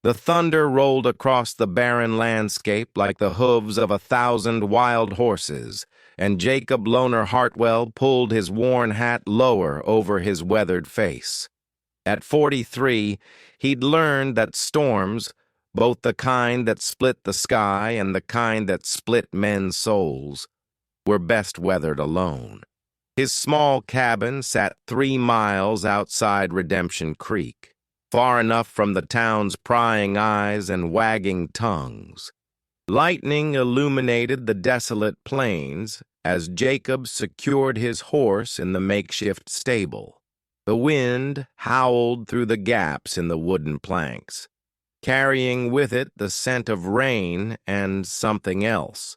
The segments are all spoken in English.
The thunder rolled across the barren landscape like the hooves of 1,000 wild horses, and Jacob Loner Hartwell pulled his worn hat lower over his weathered face. At 43, he'd learned that storms, both the kind that split the sky and the kind that split men's souls, were best weathered alone. His small cabin sat 3 miles outside Redemption Creek, far enough from the town's prying eyes and wagging tongues. Lightning illuminated the desolate plains as Jacob secured his horse in the makeshift stable. The wind howled through the gaps in the wooden planks, carrying with it the scent of rain and something else,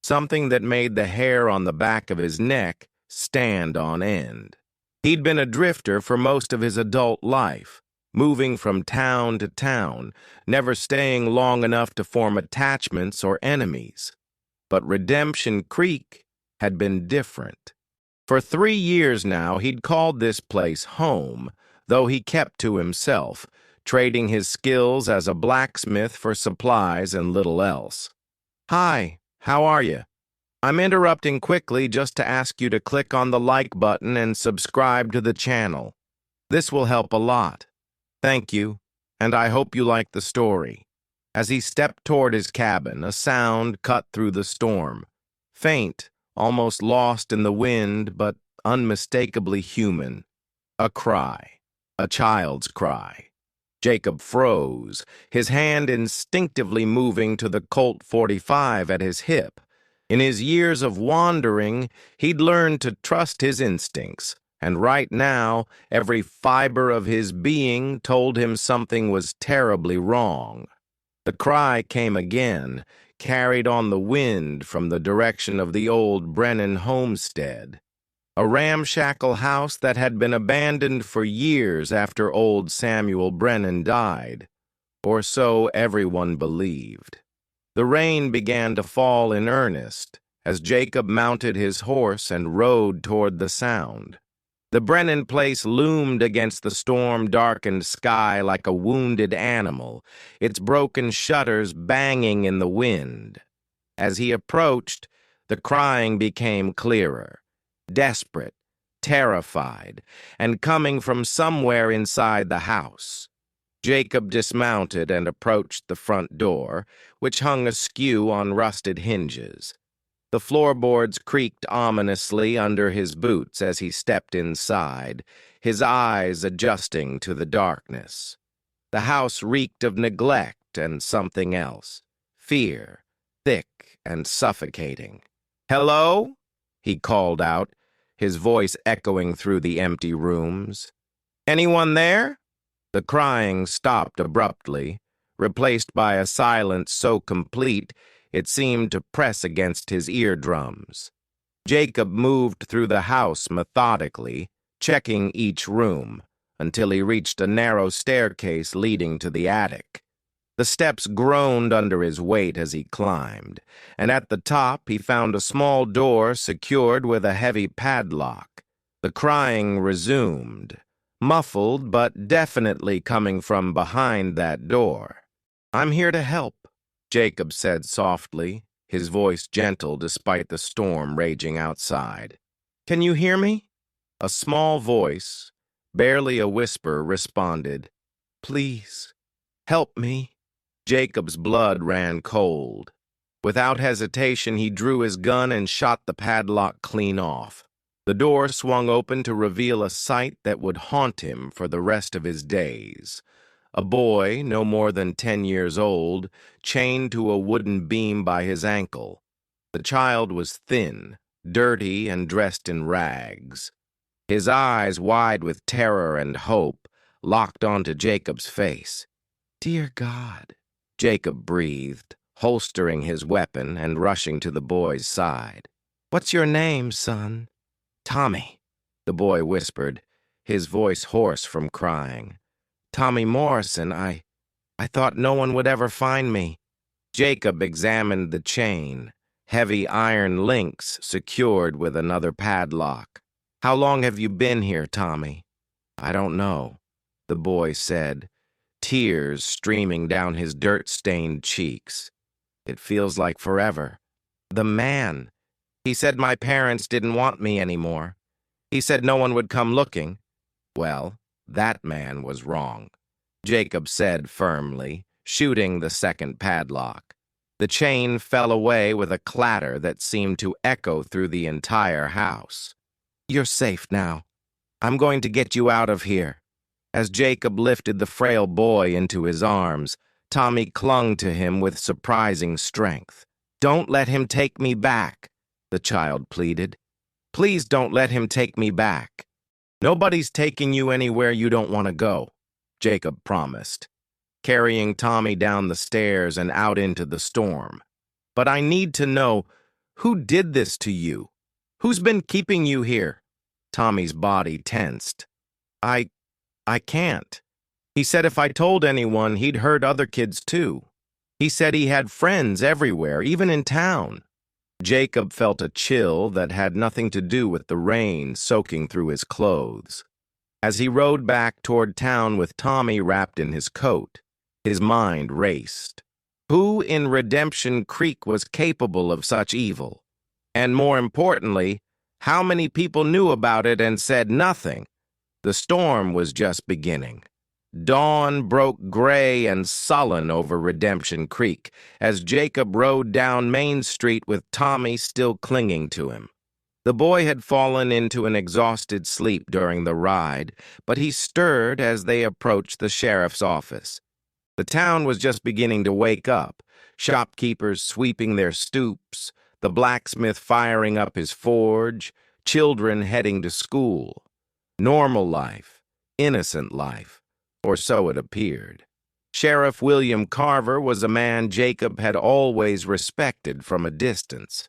something that made the hair on the back of his neck stand on end. He'd been a drifter for most of his adult life, moving from town to town, never staying long enough to form attachments or enemies. But Redemption Creek had been different. For 3 years now, he'd called this place home, though he kept to himself, trading his skills as a blacksmith for supplies and little else. "Hi, how are you? I'm interrupting quickly just to ask you to click on the like button and subscribe to the channel. This will help a lot. Thank you, and I hope you like the story." As he stepped toward his cabin, a sound cut through the storm. Faint, almost lost in the wind, but unmistakably human. A cry. A child's cry. Jacob froze, his hand instinctively moving to the Colt .45 at his hip. In his years of wandering, he'd learned to trust his instincts, and right now, every fiber of his being told him something was terribly wrong. The cry came again, carried on the wind from the direction of the old Brennan homestead, a ramshackle house that had been abandoned for years after old Samuel Brennan died, or so everyone believed. The rain began to fall in earnest as Jacob mounted his horse and rode toward the sound. The Brennan place loomed against the storm-darkened sky like a wounded animal, its broken shutters banging in the wind. As he approached, the crying became clearer, desperate, terrified, and coming from somewhere inside the house. Jacob dismounted and approached the front door, which hung askew on rusted hinges. The floorboards creaked ominously under his boots as he stepped inside, his eyes adjusting to the darkness. The house reeked of neglect and something else, fear, thick and suffocating. "Hello?" he called out, his voice echoing through the empty rooms. "Anyone there?" The crying stopped abruptly, replaced by a silence so complete it seemed to press against his eardrums. Jacob moved through the house methodically, checking each room, until he reached a narrow staircase leading to the attic. The steps groaned under his weight as he climbed, and at the top he found a small door secured with a heavy padlock. The crying resumed, muffled but definitely coming from behind that door. "I'm here to help," Jacob said softly, his voice gentle despite the storm raging outside. "Can you hear me?" A small voice, barely a whisper, responded, "Please, help me." Jacob's blood ran cold. Without hesitation, he drew his gun and shot the padlock clean off. The door swung open to reveal a sight that would haunt him for the rest of his days. A boy, no more than 10 years old, chained to a wooden beam by his ankle. The child was thin, dirty, and dressed in rags. His eyes, wide with terror and hope, locked onto Jacob's face. "Dear God," Jacob breathed, holstering his weapon and rushing to the boy's side. "What's your name, son?" "Tommy," the boy whispered, his voice hoarse from crying. "Tommy Morrison, I thought no one would ever find me." Jacob examined the chain, heavy iron links secured with another padlock. "How long have you been here, Tommy?" "I don't know," the boy said, tears streaming down his dirt-stained cheeks. It feels like forever. The man. He said my parents didn't want me anymore. He said no one would come looking. Well, that man was wrong, Jacob said firmly, shooting the second padlock. The chain fell away with a clatter that seemed to echo through the entire house. "You're safe now. I'm going to get you out of here." As Jacob lifted the frail boy into his arms, Tommy clung to him with surprising strength. "Don't let him take me back," the child pleaded. "Please don't let him take me back." "Nobody's taking you anywhere you don't want to go," Jacob promised, carrying Tommy down the stairs and out into the storm. "But I need to know, who did this to you? Who's been keeping you here?" Tommy's body tensed. I can't. He said if I told anyone, he'd hurt other kids too. He said he had friends everywhere, even in town." Jacob felt a chill that had nothing to do with the rain soaking through his clothes. As he rode back toward town with Tommy wrapped in his coat, his mind raced. Who in Redemption Creek was capable of such evil? And more importantly, how many people knew about it and said nothing? The storm was just beginning. Dawn broke gray and sullen over Redemption Creek as Jacob rode down Main Street with Tommy still clinging to him. The boy had fallen into an exhausted sleep during the ride, but he stirred as they approached the sheriff's office. The town was just beginning to wake up, shopkeepers sweeping their stoops, the blacksmith firing up his forge, children heading to school. Normal life, innocent life, or so it appeared. Sheriff William Carver was a man Jacob had always respected from a distance.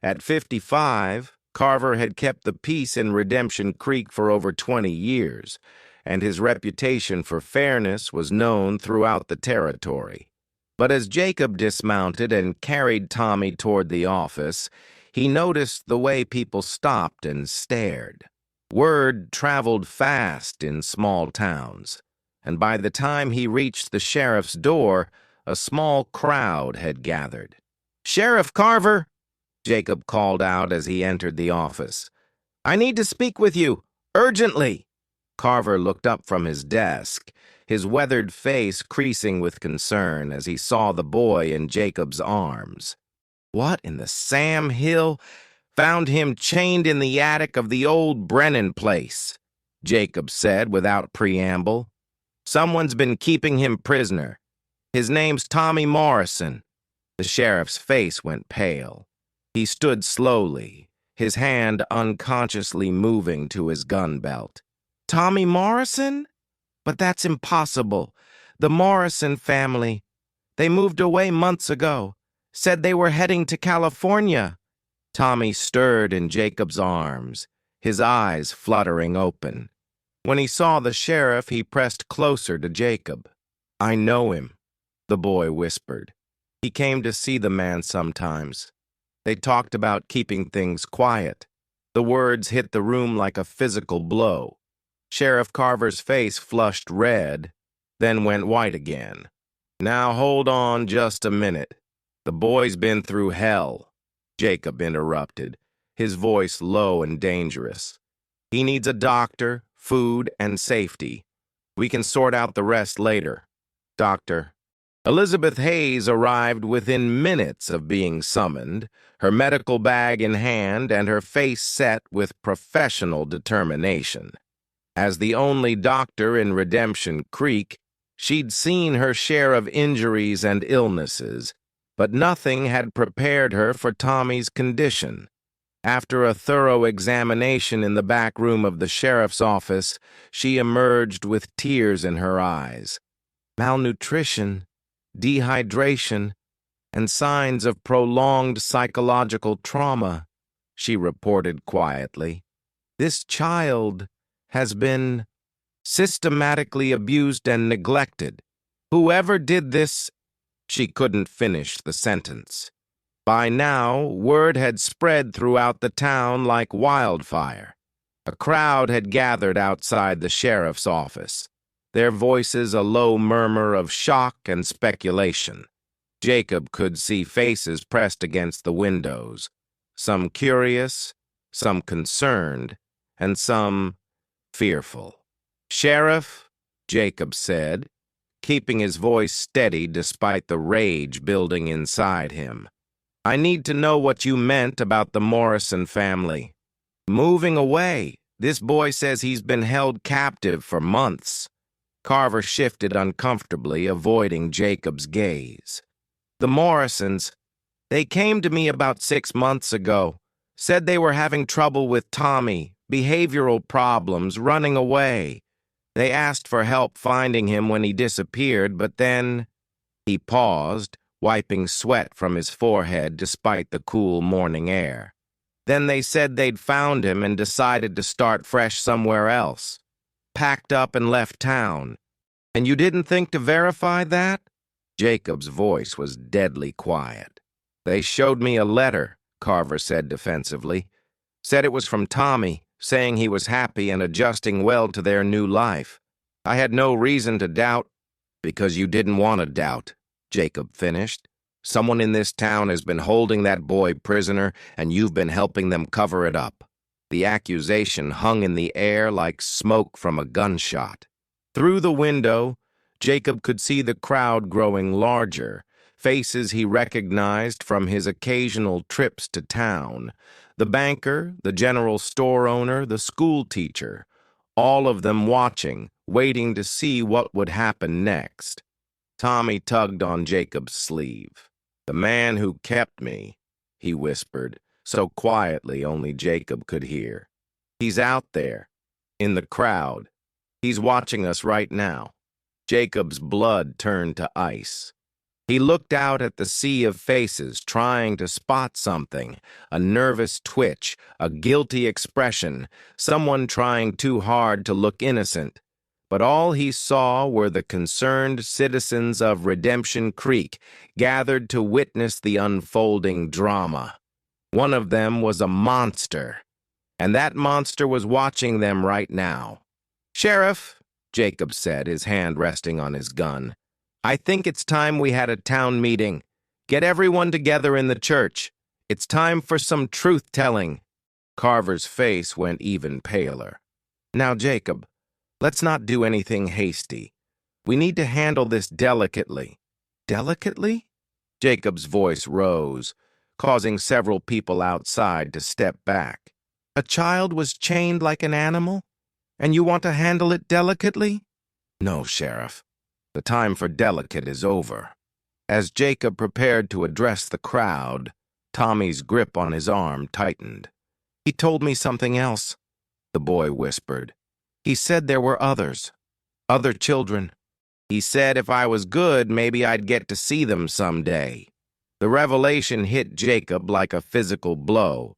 At 55, Carver had kept the peace in Redemption Creek for over 20 years, and his reputation for fairness was known throughout the territory. But as Jacob dismounted and carried Tommy toward the office, he noticed the way people stopped and stared. Word traveled fast in small towns, and by the time he reached the sheriff's door, a small crowd had gathered. "Sheriff Carver," Jacob called out as he entered the office. "I need to speak with you, urgently." Carver looked up from his desk, his weathered face creasing with concern as he saw the boy in Jacob's arms. "What in the Sam Hill?" "Found him chained in the attic of the old Brennan place," Jacob said without preamble. "Someone's been keeping him prisoner. His name's Tommy Morrison." The sheriff's face went pale. He stood slowly, his hand unconsciously moving to his gun belt. "Tommy Morrison? But that's impossible. The Morrison family. They moved away months ago. Said they were heading to California." Tommy stirred in Jacob's arms, his eyes fluttering open. When he saw the sheriff, he pressed closer to Jacob. "I know him," the boy whispered. "He came to see the man sometimes. They talked about keeping things quiet." The words hit the room like a physical blow. Sheriff Carver's face flushed red, then went white again. "Now hold on just a minute. The boy's been through hell," Jacob interrupted, his voice low and dangerous. "He needs a doctor, food, and safety. We can sort out the rest later." "Doctor." Elizabeth Hayes arrived within minutes of being summoned, her medical bag in hand and her face set with professional determination. As the only doctor in Redemption Creek, she'd seen her share of injuries and illnesses, but nothing had prepared her for Tommy's condition. After a thorough examination in the back room of the sheriff's office, she emerged with tears in her eyes. "Malnutrition, dehydration, and signs of prolonged psychological trauma," she reported quietly. "This child has been systematically abused and neglected. Whoever did this..." She couldn't finish the sentence. By now, word had spread throughout the town like wildfire. A crowd had gathered outside the sheriff's office. their voices a low murmur of shock and speculation. Jacob could see faces pressed against the windows, some curious, some concerned, and some fearful. "Sheriff," Jacob said, keeping his voice steady despite the rage building inside him. "I need to know what you meant about the Morrison family. Moving away. This boy says he's been held captive for months." Carver shifted uncomfortably, avoiding Jacob's gaze. "The Morrisons, they came to me about 6 months ago, said they were having trouble with Tommy, behavioral problems, running away. They asked for help finding him when he disappeared, but then—" He paused, wiping sweat from his forehead despite the cool morning air. "Then they said they'd found him and decided to start fresh somewhere else. Packed up and left town. And you didn't think to verify that?" Jacob's voice was deadly quiet. "They showed me a letter," Carver said defensively. "Said it was from Tommy, saying he was happy and adjusting well to their new life. I had no reason to doubt." "Because you didn't want to doubt," Jacob finished. "Someone in this town has been holding that boy prisoner, and you've been helping them cover it up." The accusation hung in the air like smoke from a gunshot. Through the window, Jacob could see the crowd growing larger, faces he recognized from his occasional trips to town. The banker, the general store owner, the school teacher, all of them watching, waiting to see what would happen next. Tommy tugged on Jacob's sleeve. "The man who kept me," he whispered, so quietly only Jacob could hear. "He's out there, in the crowd. He's watching us right now." Jacob's blood turned to ice. He looked out at the sea of faces, trying to spot something, a nervous twitch, a guilty expression, someone trying too hard to look innocent. But all he saw were the concerned citizens of Redemption Creek, gathered to witness the unfolding drama. One of them was a monster, and that monster was watching them right now. "Sheriff," Jacob said, his hand resting on his gun, "I think it's time we had a town meeting. Get everyone together in the church. It's time for some truth-telling." Carver's face went even paler. "Now, Jacob, let's not do anything hasty. We need to handle this delicately." "Delicately?" Jacob's voice rose, causing several people outside to step back. "A child was chained like an animal? And you want to handle it delicately?" "No, Sheriff. The time for delicate is over." As Jacob prepared to address the crowd, Tommy's grip on his arm tightened. "He told me something else," the boy whispered. "He said there were others. Other children. He said if I was good, maybe I'd get to see them someday." The revelation hit Jacob like a physical blow.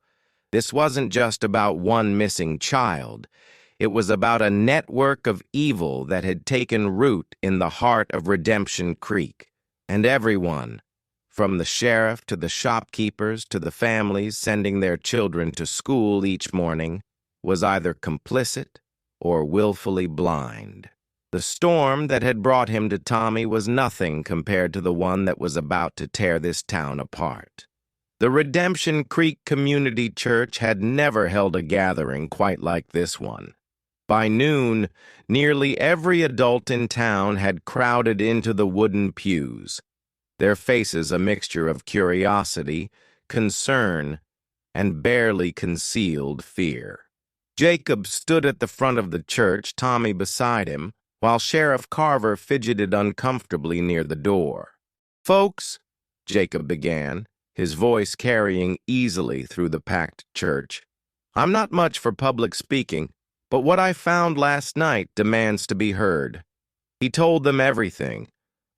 This wasn't just about one missing child. It was about a network of evil that had taken root in the heart of Redemption Creek. And everyone, from the sheriff to the shopkeepers to the families sending their children to school each morning, was either complicit or willfully blind. The storm that had brought him to Tommy was nothing compared to the one that was about to tear this town apart. The Redemption Creek Community Church had never held a gathering quite like this one. By noon, nearly every adult in town had crowded into the wooden pews, their faces a mixture of curiosity, concern, and barely concealed fear. Jacob stood at the front of the church, Tommy beside him, while Sheriff Carver fidgeted uncomfortably near the door. "Folks," Jacob began, his voice carrying easily through the packed church, "I'm not much for public speaking, but what I found last night demands to be heard." He told them everything: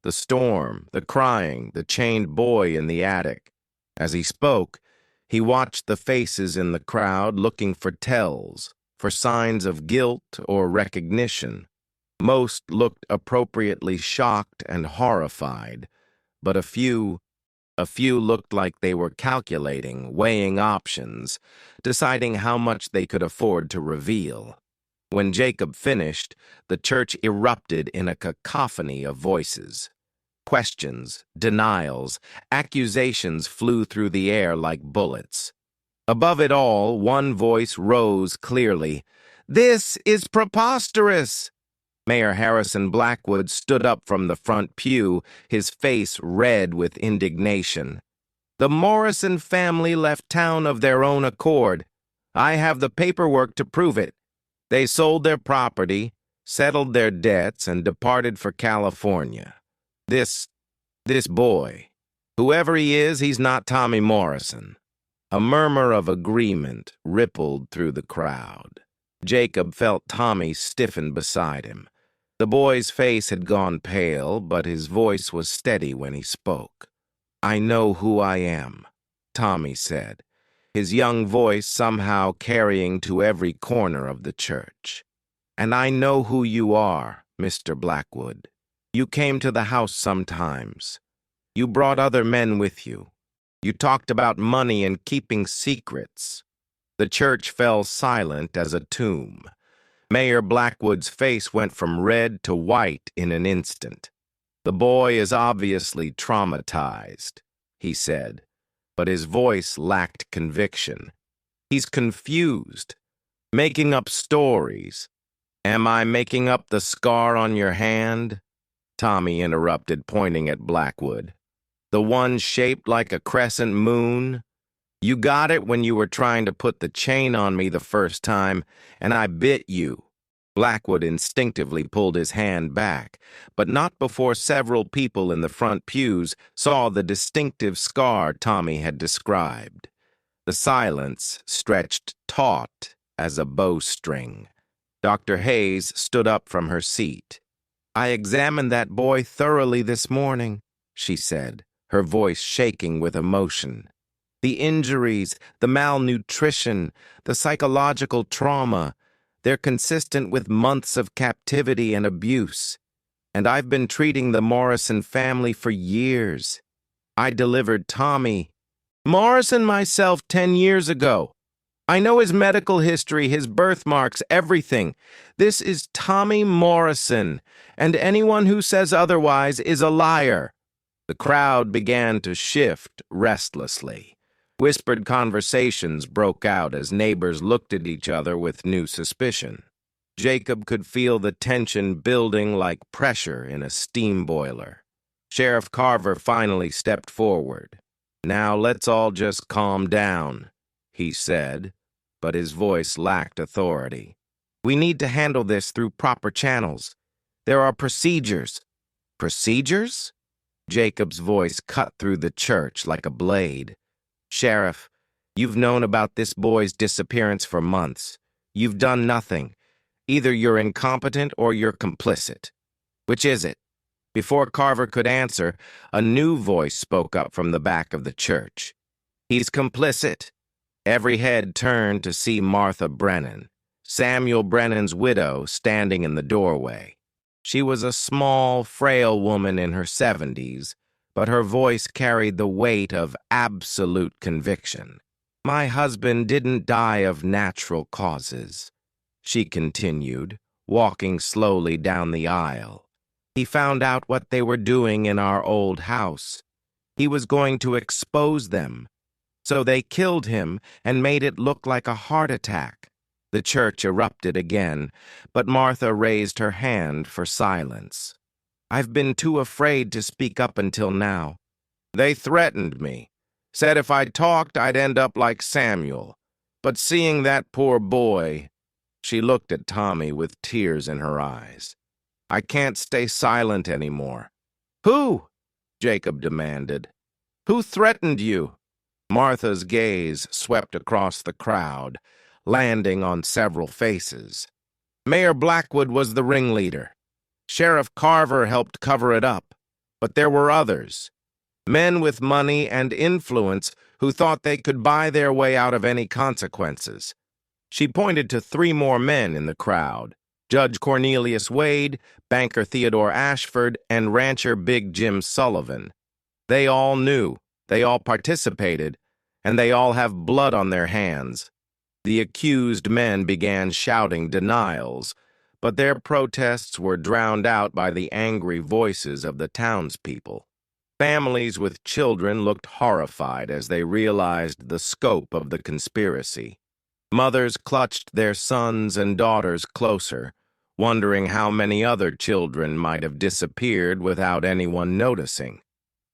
the storm, the crying, the chained boy in the attic. As he spoke, he watched the faces in the crowd looking for tells, for signs of guilt or recognition. Most looked appropriately shocked and horrified, but a few looked like they were calculating, weighing options, deciding how much they could afford to reveal. When Jacob finished, the church erupted in a cacophony of voices. Questions, denials, accusations flew through the air like bullets. Above it all, one voice rose clearly. "This is preposterous!" Mayor Harrison Blackwood stood up from the front pew, his face red with indignation. "The Morrison family left town of their own accord. I have the paperwork to prove it. They sold their property, settled their debts, and departed for California. This boy, whoever he is, he's not Tommy Morrison." A murmur of agreement rippled through the crowd. Jacob felt Tommy stiffen beside him. The boy's face had gone pale, but his voice was steady when he spoke. "I know who I am," Tommy said, his young voice somehow carrying to every corner of the church. "And I know who you are, Mr. Blackwood. You came to the house sometimes. You brought other men with you. You talked about money and keeping secrets." The church fell silent as a tomb. Mayor Blackwood's face went from red to white in an instant. "The boy is obviously traumatized," he said, but his voice lacked conviction. "He's confused, making up stories." "Am I making up the scar on your hand?" Tommy interrupted, pointing at Blackwood. "The one shaped like a crescent moon? You got it when you were trying to put the chain on me the first time, and I bit you." Blackwood instinctively pulled his hand back, but not before several people in the front pews saw the distinctive scar Tommy had described. The silence stretched taut as a bowstring. Dr. Hayes stood up from her seat. "I examined that boy thoroughly this morning," she said, her voice shaking with emotion. "The injuries, the malnutrition, the psychological trauma, they're consistent with months of captivity and abuse. And I've been treating the Morrison family for years. I delivered Tommy Morrison myself 10 years ago. I know his medical history, his birthmarks, everything. This is Tommy Morrison, and anyone who says otherwise is a liar." The crowd began to shift restlessly. Whispered conversations broke out as neighbors looked at each other with new suspicion. Jacob could feel the tension building like pressure in a steam boiler. Sheriff Carver finally stepped forward. "Now let's all just calm down," he said, but his voice lacked authority. "We need to handle this through proper channels. There are procedures." "Procedures?" Jacob's voice cut through the church like a blade. "Sheriff, you've known about this boy's disappearance for months. You've done nothing. Either you're incompetent or you're complicit. Which is it?" Before Carver could answer, a new voice spoke up from the back of the church. "He's complicit." Every head turned to see Martha Brennan, Samuel Brennan's widow, standing in the doorway. She was a small, frail woman in her 70s, but her voice carried the weight of absolute conviction. "My husband didn't die of natural causes," she continued, walking slowly down the aisle. "He found out what they were doing in our old house. He was going to expose them. So they killed him and made it look like a heart attack." The church erupted again, but Martha raised her hand for silence. "I've been too afraid to speak up until now. They threatened me, said if I talked I'd end up like Samuel. But seeing that poor boy," she looked at Tommy with tears in her eyes, "I can't stay silent anymore." "Who?" Jacob demanded. "Who threatened you?" Martha's gaze swept across the crowd, landing on several faces. "Mayor Blackwood was the ringleader. Sheriff Carver helped cover it up. But there were others. Men with money and influence who thought they could buy their way out of any consequences." She pointed to 3 more men in the crowd: Judge Cornelius Wade, banker Theodore Ashford, and rancher Big Jim Sullivan. They all knew, they all participated, and they all have blood on their hands. The accused men began shouting denials, but their protests were drowned out by the angry voices of the townspeople. Families with children looked horrified as they realized the scope of the conspiracy. Mothers clutched their sons and daughters closer, wondering how many other children might have disappeared without anyone noticing.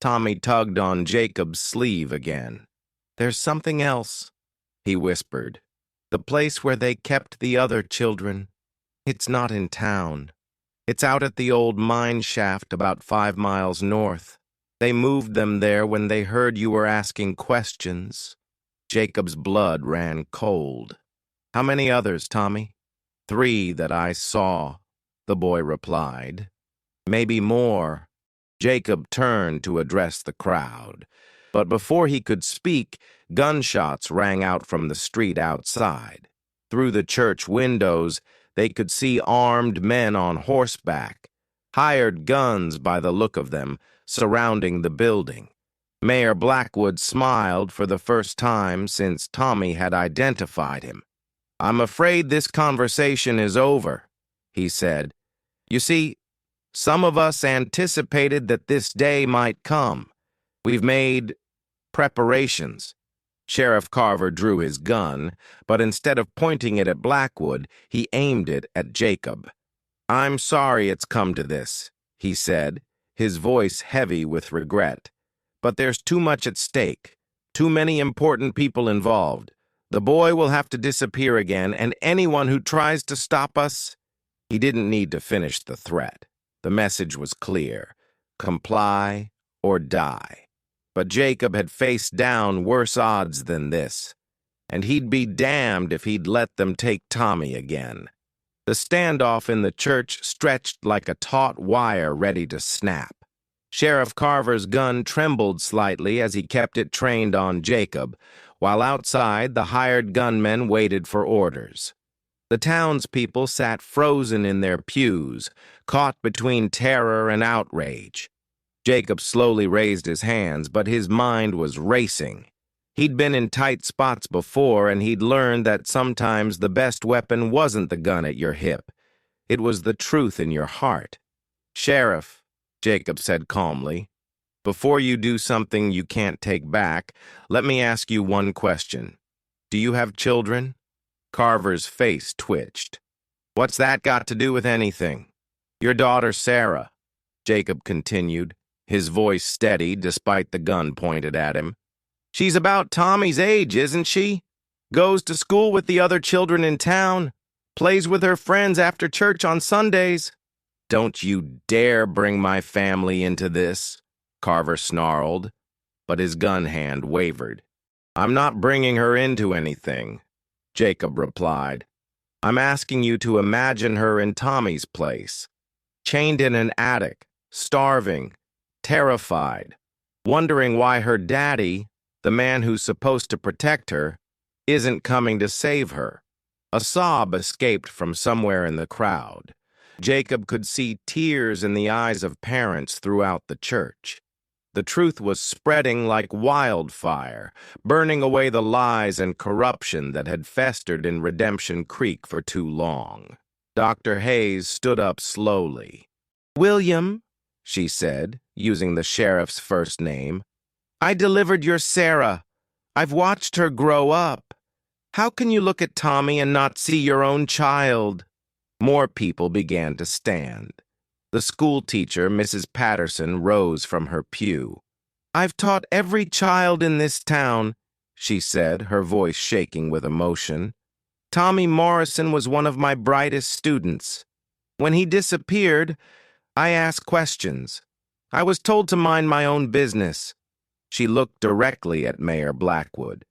Tommy tugged on Jacob's sleeve again. "There's something else," he whispered. "The place where they kept the other children. It's not in town. It's out at the old mine shaft about 5 miles north. They moved them there when they heard you were asking questions." Jacob's blood ran cold. "How many others, Tommy?" "3 that I saw," the boy replied. "Maybe more." Jacob turned to address the crowd, but before he could speak, gunshots rang out from the street outside. Through the church windows, they could see armed men on horseback, hired guns by the look of them, surrounding the building. Mayor Blackwood smiled for the first time since Tommy had identified him. "I'm afraid this conversation is over," he said. "You see, some of us anticipated that this day might come. We've made preparations." Sheriff Carver drew his gun, but instead of pointing it at Blackwood, he aimed it at Jacob. "I'm sorry it's come to this," he said, his voice heavy with regret. "But there's too much at stake, too many important people involved. The boy will have to disappear again, and anyone who tries to stop us—" He didn't need to finish the threat. The message was clear: comply or die. But Jacob had faced down worse odds than this, and he'd be damned if he'd let them take Tommy again. The standoff in the church stretched like a taut wire ready to snap. Sheriff Carver's gun trembled slightly as he kept it trained on Jacob, while outside the hired gunmen waited for orders. The townspeople sat frozen in their pews, caught between terror and outrage. Jacob slowly raised his hands, but his mind was racing. He'd been in tight spots before, and he'd learned that sometimes the best weapon wasn't the gun at your hip. It was the truth in your heart. "Sheriff," Jacob said calmly, "before you do something you can't take back, let me ask you one question. Do you have children?" Carver's face twitched. "What's that got to do with anything?" "Your daughter, Sarah," Jacob continued, his voice steady despite the gun pointed at him. "She's about Tommy's age, isn't she? Goes to school with the other children in town, plays with her friends after church on Sundays." "Don't you dare bring my family into this," Carver snarled, but his gun hand wavered. "I'm not bringing her into anything," Jacob replied. "I'm asking you to imagine her in Tommy's place, chained in an attic, starving, terrified, wondering why her daddy, the man who's supposed to protect her, isn't coming to save her." A sob escaped from somewhere in the crowd. Jacob could see tears in the eyes of parents throughout the church. The truth was spreading like wildfire, burning away the lies and corruption that had festered in Redemption Creek for too long. Dr. Hayes stood up slowly. "William," she said, using the sheriff's first name, "I delivered your Sarah. I've watched her grow up. How can you look at Tommy and not see your own child?" More people began to stand. The school teacher, Mrs. Patterson, rose from her pew. "I've taught every child in this town," she said, her voice shaking with emotion. "Tommy Morrison was one of my brightest students. When he disappeared, I asked questions. I was told to mind my own business." She looked directly at Mayor Blackwood.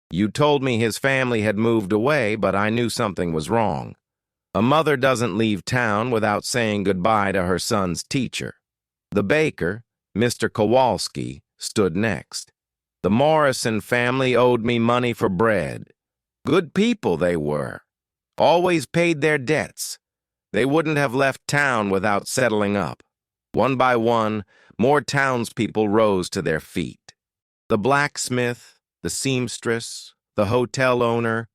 "You told me his family had moved away, but I knew something was wrong. A mother doesn't leave town without saying goodbye to her son's teacher." The baker, Mr. Kowalski, stood next. "The Morrison family owed me money for bread. Good people they were. Always paid their debts. They wouldn't have left town without settling up." One by one, more townspeople rose to their feet. The blacksmith, the seamstress, the hotel owner,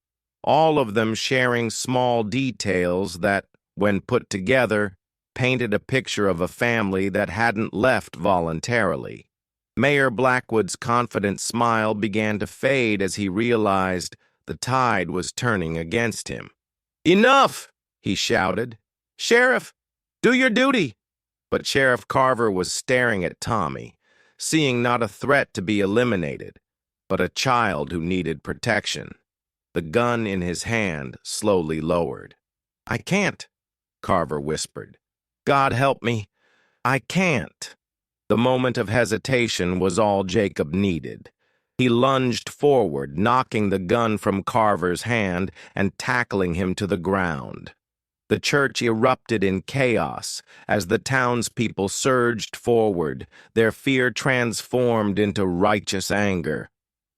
all of them sharing small details that, when put together, painted a picture of a family that hadn't left voluntarily. Mayor Blackwood's confident smile began to fade as he realized the tide was turning against him. "Enough!" he shouted. "Sheriff, do your duty!" But Sheriff Carver was staring at Tommy, seeing not a threat to be eliminated, but a child who needed protection. The gun in his hand slowly lowered. "I can't," Carver whispered. "God help me, I can't." The moment of hesitation was all Jacob needed. He lunged forward, knocking the gun from Carver's hand and tackling him to the ground. The church erupted in chaos as the townspeople surged forward, their fear transformed into righteous anger.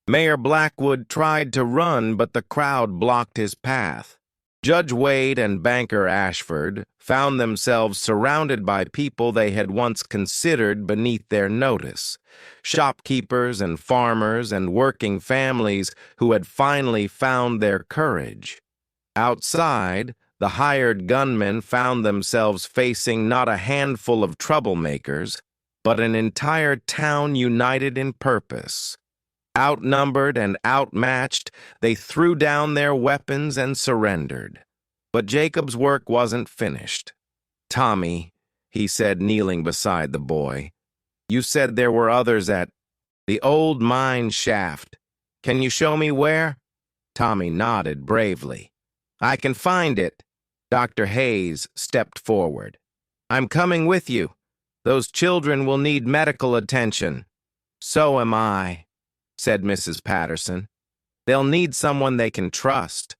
Mayor Blackwood tried to run, but the crowd blocked his path. Judge Wade and banker Ashford found themselves surrounded by people they had once considered beneath their notice, shopkeepers and farmers and working families who had finally found their courage. Outside, the hired gunmen found themselves facing not a handful of troublemakers, but an entire town united in purpose. Outnumbered and outmatched, they threw down their weapons and surrendered. But Jacob's work wasn't finished. "Tommy," he said, kneeling beside the boy, "you said there were others at the old mine shaft. Can you show me where?" Tommy nodded bravely. "I can find it." Dr. Hayes stepped forward. "I'm coming with you. Those children will need medical attention." "So am I," said Mrs. Patterson. "They'll need someone they can trust."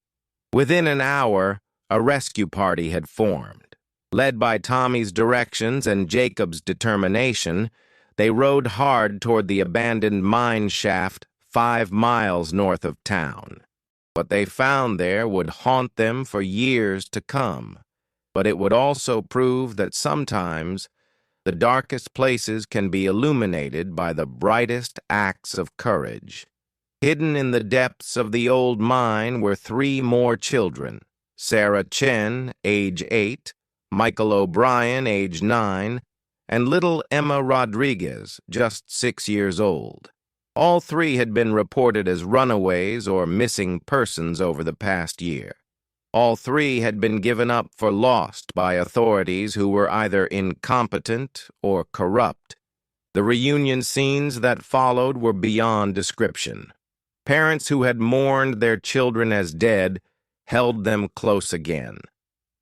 Within an hour, a rescue party had formed. Led by Tommy's directions and Jacob's determination, they rode hard toward the abandoned mine shaft 5 miles north of town. What they found there would haunt them for years to come, but it would also prove that sometimes the darkest places can be illuminated by the brightest acts of courage. Hidden in the depths of the old mine were 3 more children: Sarah Chen, age 8, Michael O'Brien, age 9, and little Emma Rodriguez, just 6 years old. All 3 had been reported as runaways or missing persons over the past year. All 3 had been given up for lost by authorities who were either incompetent or corrupt. The reunion scenes that followed were beyond description. Parents who had mourned their children as dead held them close again.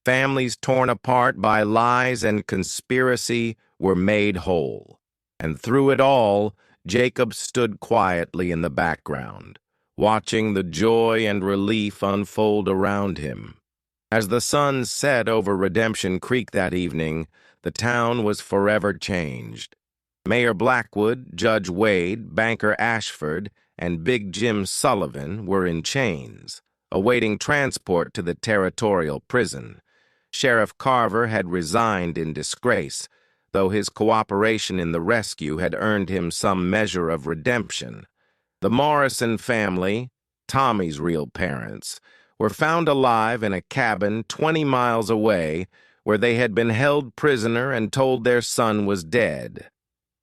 Families torn apart by lies and conspiracy were made whole. And through it all, Jacob stood quietly in the background, watching the joy and relief unfold around him. As the sun set over Redemption Creek that evening, the town was forever changed. Mayor Blackwood, Judge Wade, banker Ashford, and Big Jim Sullivan were in chains, awaiting transport to the territorial prison. Sheriff Carver had resigned in disgrace, though his cooperation in the rescue had earned him some measure of redemption. The Morrison family, Tommy's real parents, were found alive in a cabin 20 miles away where they had been held prisoner and told their son was dead.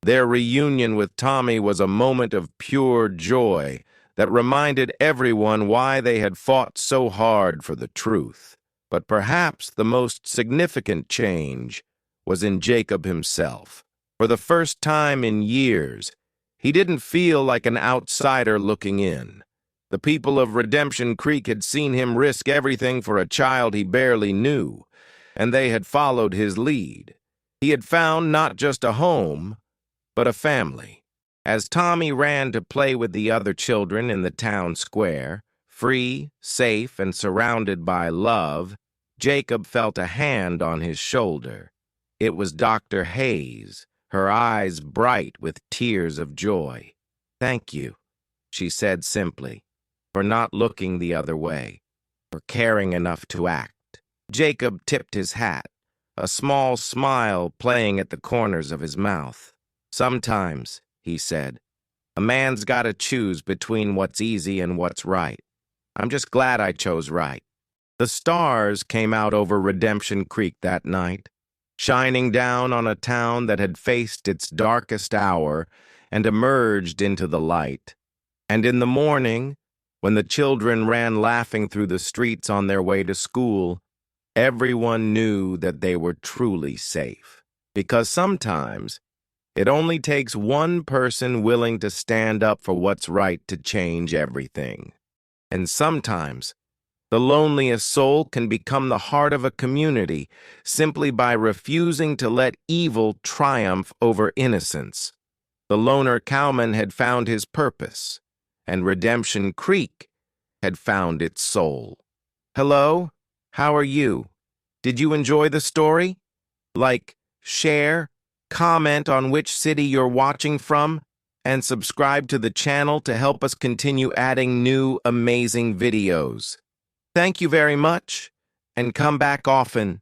Their reunion with Tommy was a moment of pure joy that reminded everyone why they had fought so hard for the truth. But perhaps the most significant change was in Jacob himself. For the first time in years, he didn't feel like an outsider looking in. The people of Redemption Creek had seen him risk everything for a child he barely knew, and they had followed his lead. He had found not just a home, but a family. As Tommy ran to play with the other children in the town square, free, safe, and surrounded by love, Jacob felt a hand on his shoulder. It was Dr. Hayes, her eyes bright with tears of joy. "Thank you," she said simply, "for not looking the other way, for caring enough to act." Jacob tipped his hat, a small smile playing at the corners of his mouth. "Sometimes," he said, "a man's got to choose between what's easy and what's right. I'm just glad I chose right. The stars came out over Redemption Creek that night, shining down on a town that had faced its darkest hour and emerged into the light. And in the morning, when the children ran laughing through the streets on their way to school, everyone knew that they were truly safe. Because sometimes, it only takes one person willing to stand up for what's right to change everything. And sometimes, the loneliest soul can become the heart of a community simply by refusing to let evil triumph over innocence. The Loner Cowman had found his purpose, and Redemption Creek had found its soul. Hello? How are you? Did you enjoy the story? Like, share, comment on which city you're watching from, and subscribe to the channel to help us continue adding new, amazing videos. Thank you very much, and come back often.